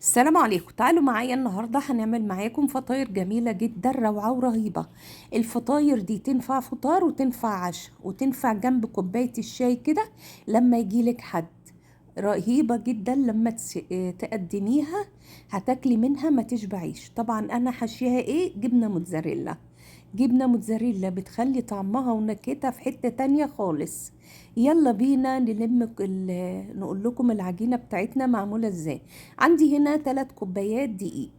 السلام عليكم. تعالوا معايا النهاردة هنعمل معاكم فطاير جميلة جدا، روعة ورهيبة. الفطاير دي تنفع فطار وتنفع عشاء وتنفع جنب كوباية الشاي كده لما يجيلك حد. رهيبة جدا لما تقدميها هتاكلي منها ما تشبعيش. طبعا انا حشيها ايه؟ جبنة موتزاريلا. جبنة موتزاريلا بتخلي طعمها ونكهتها في حتة تانية خالص. يلا بينا نقول لكم العجينة بتاعتنا معمولة ازاي. عندي هنا 3 كوبايات دقيق،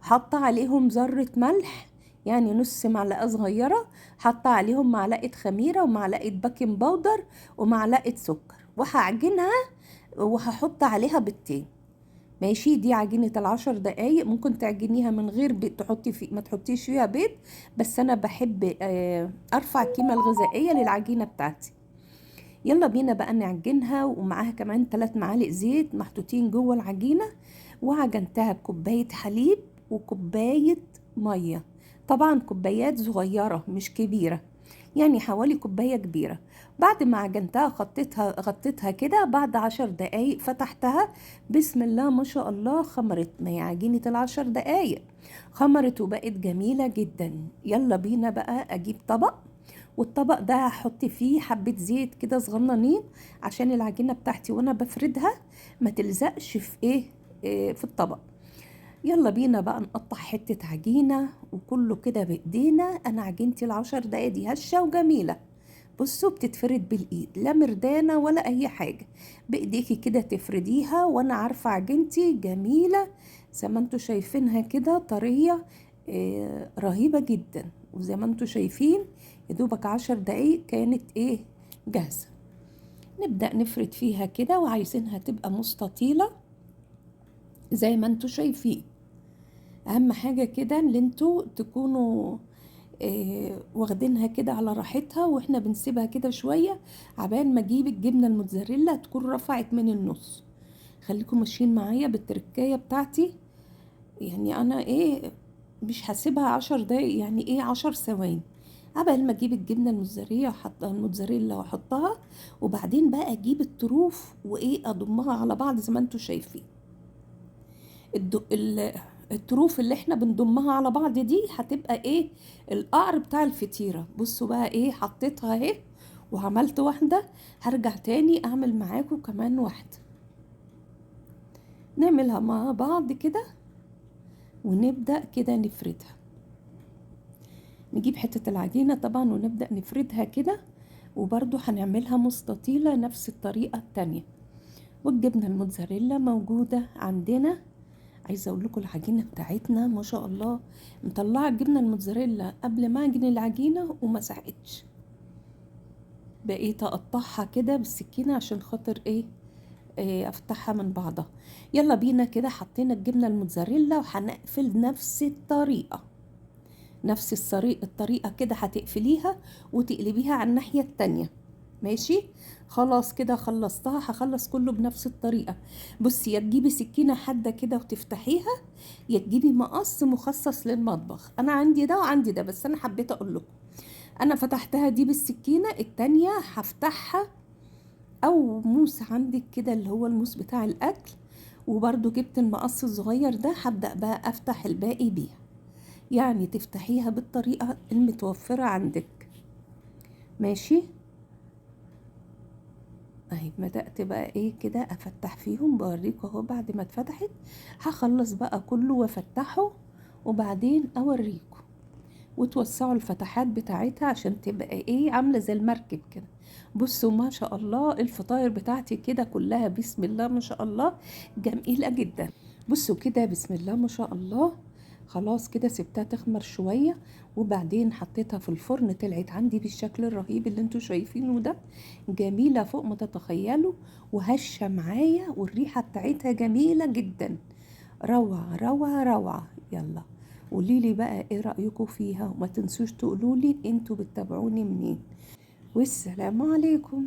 حاطة عليهم ذرة ملح، يعني نص معلقة صغيرة. حاطة عليهم معلقة خميرة ومعلقة بيكنج باودر ومعلقة سكر، وهعجنها وهحط عليها بيضتين. ماشي، دي عجينة ال10 دقايق. ممكن تعجنيها من غير بيض، ما تحطيش فيها بيض، بس انا بحب ارفع القيمة الغذائية للعجينة بتاعتي. يلا بينا بقى نعجنها، ومعاها كمان 3 معالق زيت محطوطين جوه العجينة. وعجنتها بكوباية حليب وكوباية مية، طبعا كوبايات صغيرة مش كبيرة، يعني حوالي كوباية كبيرة. بعد ما عجنتها غطيتها كده. بعد 10 دقايق فتحتها، بسم الله ما شاء الله، خمرت. ما هي عجينة ال10 دقايق خمرت وبقت جميلة جدا. يلا بينا بقى اجيب طبق، والطبق ده هحط فيه حبة زيت كده صغننين عشان العجينة بتاعتي وانا بفردها ما تلزقش في في الطبق. يلا بينا بقى نقطع حتة عجينة وكله كده بايدينا. انا عجينتي ال10 دقايق دي هشة وجميلة. بصوا، بتتفرد بالايد، لا مردانة ولا اي حاجة. بايديكي كده تفرديها، وانا عارفة عجينتي جميلة زي ما انتوا شايفينها كده، طرية رهيبة جدا. وزي ما انتوا شايفين يدوبك 10 دقايق كانت جاهزة. نبدأ نفرد فيها كده، وعايزينها تبقى مستطيلة زي ما انتوا شايفين. اهم حاجة كده ان انتوا تكونوا واخدينها كده على راحتها، واحنا بنسيبها كده شوية عبال ما اجيب الجبنة الموتزاريلا تكون رفعت من النص. خليكم ماشيين معايا بالتركاية بتاعتي. يعني انا مش هسيبها 10 دقايق، يعني 10 ثواني عبال ما اجيب الجبنة الموتزاريلا واحطها. وبعدين بقى اجيب الطروف اضمها على بعض زي ما انتوا شايفين. الطروف اللي احنا بنضمها على بعض دي هتبقى القعر بتاع الفطيرة. بصوا بقى حطيتها وعملت واحدة. هرجع تاني اعمل معاكم كمان واحدة. نعملها مع بعض كده ونبدأ كده نفردها. نجيب حتة العجينة طبعا ونبدأ نفردها كده، وبرضو هنعملها مستطيلة نفس الطريقة التانية. والجبنة الموتزاريلا موجودة عندنا. عايزه اقول لكم العجينه بتاعتنا ما شاء الله، مطلعه الجبنه الموتزاريلا قبل ما اعجن العجينه وما ساحتش. بقيت اقطعها كده بالسكينه عشان خاطر افتحها من بعضها. يلا بينا كده، حطينا الجبنه الموتزاريلا وهنقفل نفس الطريقه. الطريقه كده هتقفليها وتقلبيها على الناحيه التانية. ماشي، خلاص كده خلصتها. هخلص كله بنفس الطريقة. بصي، يا تجيبي سكينة حادة كده وتفتحيها، يا تجيبي مقص مخصص للمطبخ. انا عندي ده وعندي ده، بس انا حبيت اقول لكم. انا فتحتها دي بالسكينة، التانية هفتحها او موس عندك كده اللي هو الموس بتاع الاكل. وبرضو جبت المقص الصغير ده، هبدأ بقى افتح الباقي بيها. يعني تفتحيها بالطريقة المتوفرة عندك. ماشي، اهي بدأت بقى كده افتح فيهم. بوريكم اهو بعد ما اتفتحت هخلص بقى كله وافتحه، وبعدين اوريكم. وتوسعوا الفتحات بتاعتها عشان تبقى عاملة زي المركب كده. بصوا ما شاء الله، الفطاير بتاعتي كده كلها بسم الله ما شاء الله جميلة جدا. بصوا كده بسم الله ما شاء الله. خلاص كده سبتها تخمر شوية، وبعدين حطيتها في الفرن. طلعت عندي بالشكل الرهيب اللي انتوا شايفينه ده، جميلة فوق ما تتخيلوا، وهشة معايا، والريحة بتاعتها جميلة جدا. روعة روعة روعة. يلا قوليلي بقى ايه رأيكم فيها، وما تنسوش تقولولي انتوا بتتابعوني منين. والسلام عليكم.